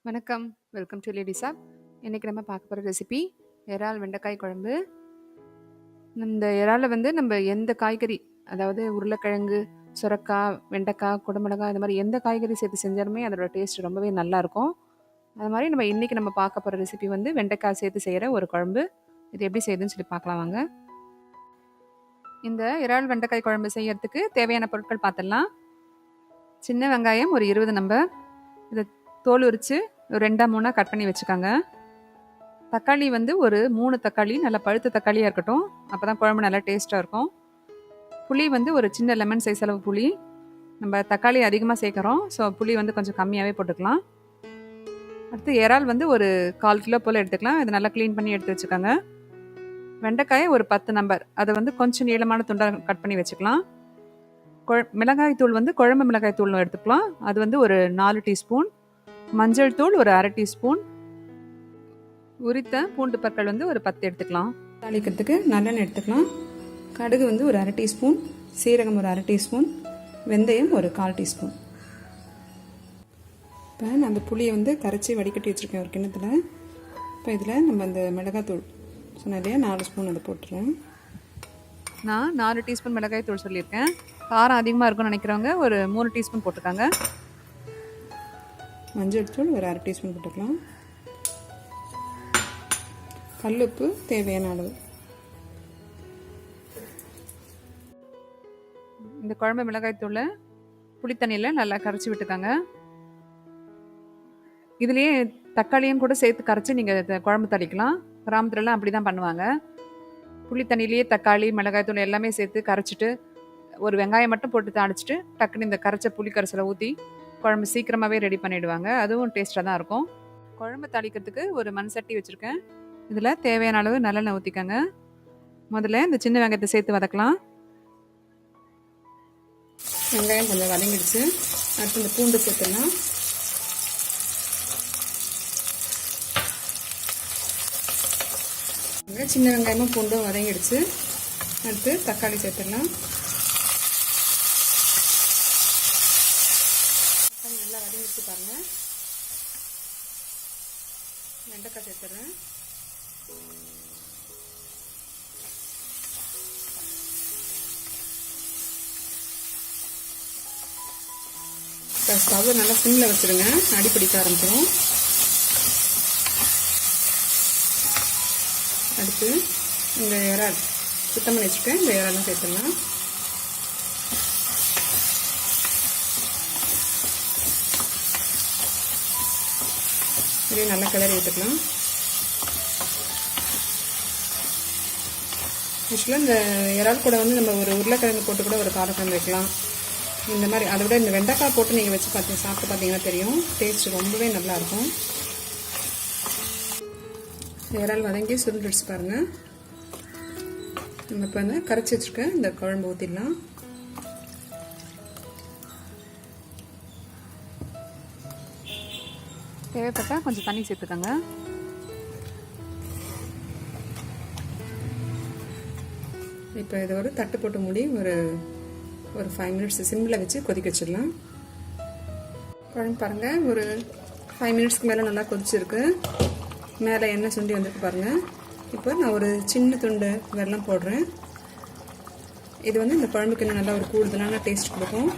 வணக்கம். Welcome to lady சாப். இன்னைக்கு நம்ம பார்க்க போற ரெசிபி இறால் வெண்டைக்காய் குழம்பு. இந்த இறால வந்து நம்ம எந்த காய்கறி, அதாவது உருளைக்கிழங்கு, சுரக்காய், வெண்டைக்காய், குடமிளகாய் இந்த மாதிரி எந்த காய்கறி சேர்த்து செஞ்சாலுமே அதோட டேஸ்ட் ரொம்பவே நல்லா இருக்கும். அது மாதிரி இன்னைக்கு நம்ம பார்க்க போற ரெசிபி வந்து வெண்டைக்காய் சேர்த்து செய்யற ஒரு குழம்பு. இது எப்படி செய்யுதுன்னு சொல்லி பார்க்கலாம் வாங்க. இந்த இறால் வெண்டைக்காய் குழம்பு செய்யறதுக்கு தேவையான பொருட்கள் பார்த்துடலாம். சின்ன வெங்காயம் ஒரு 20 நம்பர், இதை தோல் உரித்து ஒரு 2-3 கட் பண்ணி வச்சுக்கோங்க. தக்காளி வந்து ஒரு 3 தக்காளி, நல்லா பழுத்த தக்காளியாக இருக்கட்டும், அப்போ தான் குழம்பு நல்லா டேஸ்ட்டாக இருக்கும். புளி வந்து ஒரு சின்ன லெமன் சைஸ் அளவு புளி. நம்ம தக்காளி அதிகமாக சேர்க்குறோம், ஸோ புளி வந்து கொஞ்சம் கம்மியாகவே போட்டுக்கலாம். அடுத்து இறால் வந்து ஒரு 1/4 கிலோ போல் எடுத்துக்கலாம். இதை நல்லா க்ளீன் பண்ணி எடுத்து வச்சுக்கோங்க. வெண்டைக்காயை ஒரு 10 நம்பர், அதை வந்து கொஞ்சம் நீளமான துண்டாக கட் பண்ணி வச்சுக்கலாம். மிளகாய் தூள் வந்து குழம்பு மிளகாய் தூள் எடுத்துக்கலாம். அது வந்து ஒரு 4 டீஸ்பூன். மஞ்சள் தூள் ஒரு 1/2 டீஸ்பூன். உரித்த பூண்டு பற்கள் வந்து ஒரு 10 எடுத்துக்கலாம். தாளிக்கிறதுக்கு நல்லெண்ணெய் எடுத்துக்கலாம். கடுகு வந்து ஒரு 1/2 டீஸ்பூன், சீரகம் ஒரு 1/2 டீஸ்பூன், வெந்தயம் ஒரு 1/4 டீஸ்பூன். இப்போ நான் அந்த புளியை வந்து கரைச்சி வடிகட்டி வச்சுருக்கேன் ஒரு கிண்ணத்தில். இப்போ இதில் நம்ம அந்த மிளகாத்தூள் சொன்ன இல்லையா, 4 ஸ்பூன் அதை போட்டுருவேன். நான் 4 டீஸ்பூன் மிளகாய் தூள் சொல்லியிருக்கேன். காரம் அதிகமாக இருக்கும்னு நினைக்கிறவங்க ஒரு 3 டீஸ்பூன் போட்டுக்காங்க. மஞ்சள் தூள் ஒரு 1/2 டீஸ்பூன் போட்டுக்கலாம். கல்லுப்பு தேவையான அளவு. இந்த குழம்பு மிளகாய் தூளை புளித்தண்ணியில் நல்லா கரைச்சி விட்டுக்காங்க. இதுலேயே தக்காளியும் கூட சேர்த்து கரைச்சி நீங்கள் குழம்பு தளிக்கலாம். கிராமத்துலலாம் அப்படி தான் பண்ணுவாங்க. புளி தண்ணியிலேயே தக்காளி, மிளகாய் தூள் எல்லாமே சேர்த்து கரைச்சிட்டு ஒரு வெங்காயம் மட்டும் போட்டு தாளிச்சிட்டு டக்குன்னு இந்த கரைச்ச புளி கரைசலை ஊற்றி குழம்பு சீக்கிரமாகவே ரெடி பண்ணிவிடுவாங்க. அதுவும் டேஸ்ட்டாக தான் இருக்கும். குழம்பு தாளிக்கிறதுக்கு ஒரு மண் சட்டி வச்சுருக்கேன். இதில் தேவையான அளவு நல்லெண்ணெய் ஊற்றிக்கோங்க. முதல்ல இந்த சின்ன வெங்காயத்தை சேர்த்து வதக்கலாம். வெங்காயம் கொஞ்சம் வதங்கிடுச்சு. அடுத்து இந்த பூண்டு சேர்த்துடலாம். சின்ன வெங்காயமும் பூண்டும் வதங்கிடுச்சு. அடுத்து தக்காளி சேர்த்துடலாம். தக்காளி நல்லா வதங்கிடுச்சு பாருங்கள். வெண்டைக்காய் சேர்த்துறேன். ஸ்டவ் நல்லா சிம்மில் வச்சுருங்க, அடிப்பிடிக்க ஆரம்பிச்சிடும். அடுத்து இந்த இறால் சுத்தம் பண்ணி வச்சுருக்கேன். இந்த இறாலும் சேர்த்துடலாம். இதே நல்லா கிளறி விட்டுக்கலாம். ஆக்சுவலாக இந்த இறால் கூட வந்து நம்ம ஒரு உருளைக்கிழங்கு போட்டு கூட ஒரு காரக்குழம்பு வைக்கலாம். இந்த மாதிரி அதை விட இந்த வெண்டைக்காய் போட்டு நீங்கள் வச்சு சாப்பிட்டு பார்த்தீங்கன்னா தெரியும், டேஸ்ட் ரொம்பவே நல்லாயிருக்கும். இறால் வதங்கி சுருண்டுடுச்சு பாருங்கள். நம்ம இப்போ வந்து கரைச்சி வச்சுருக்க இந்த குழம்பு ஊற்றிடலாம். தேவைப்பட்டால் கொஞ்சம் தண்ணி சேர்த்துக்கோங்க. இப்போ இதை ஒரு தட்டு போட்டு மூடி ஒரு 5 மினிட்ஸ் சிம்மில் வச்சு கொதிக்க வச்சிடலாம். குழம்பு பாருங்கள், ஒரு 5 மினிட்ஸ்க்கு மேலே நல்லா கொதிச்சிருக்கு. மேலே எண்ணெய் சுண்டி வந்துருக்கு பாருங்கள். இப்போ நான் ஒரு சின்ன துண்டு வெல்லம் போடுறேன். இது வந்து இந்த குழம்புக்கு இன்னும் நல்லா ஒரு கூடுதலான டேஸ்ட் கொடுக்கும்.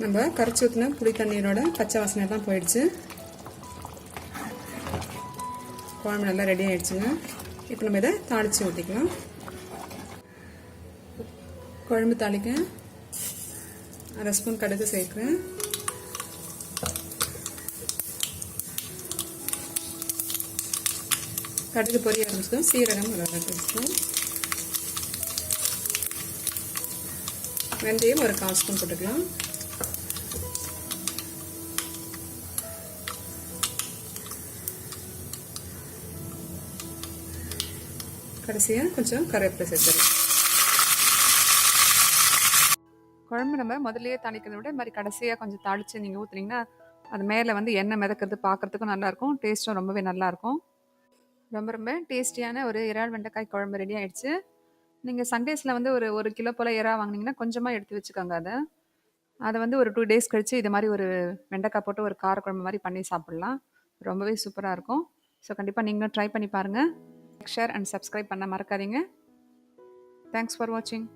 நம்ம கரைச்சி ஊற்றின புளி தண்ணீரோட பச்சை வாசனை எல்லாம் போயிடுச்சு. குழம்பு நல்லா ரெடி ஆகிடுச்சுங்க. இப்போ நம்ம இதை தாளித்து ஊற்றிக்கலாம். குழம்பு தாளிக்க 1/2 ஸ்பூன் கடுகு சேர்க்குறேன். கடுகு பொரிய ஆரம்பிச்சதும் சீரகம் ஒரு 1/2 ஸ்பூன், வெந்தயம் ஒரு 1/4 ஸ்பூன் போட்டுக்கலாம். கடைசியாக கொஞ்சம் கருவேப்பிலை சேர்த்துக்கலாம். குழம்பு நம்ம முதல்லையே தாளிக்கிறத விட இந்த மாதிரி கடைசியாக கொஞ்சம் தாளித்து நீங்கள் ஊற்றுனீங்கன்னா அது மேலே வந்து எண்ணெய் மிதக்கிறது பார்க்குறதுக்கும் நல்லாயிருக்கும், டேஸ்ட்டும் ரொம்பவே நல்லாயிருக்கும். ரொம்ப ரொம்ப டேஸ்டியான ஒரு இறால் வெண்டைக்காய் குழம்பு ரெடி ஆகிடுச்சு. நீங்கள் சண்டேஸில் வந்து ஒரு 1 கிலோ போல் இறா வாங்கினீங்கன்னா கொஞ்சமாக எடுத்து வச்சுக்கோங்க. அதை அத வந்து ஒரு 2 டேஸ் கழிச்சு இது மாரி ஒரு வெண்டைக்காய் போட்டு ஒரு காரக்குழம்பு மாரி பண்ணி சாப்பிடலாம். ரொம்பவே சூப்பரா இருக்கும். ஸோ கண்டிப்பா நீங்களும் ட்ரை பண்ணி பாருங்க. ஷேர் அண்ட் சப்ஸ்கிரைப் பண்ண மறக்காதீங்க. தேங்க்ஸ் ஃபார் வாட்சிங்.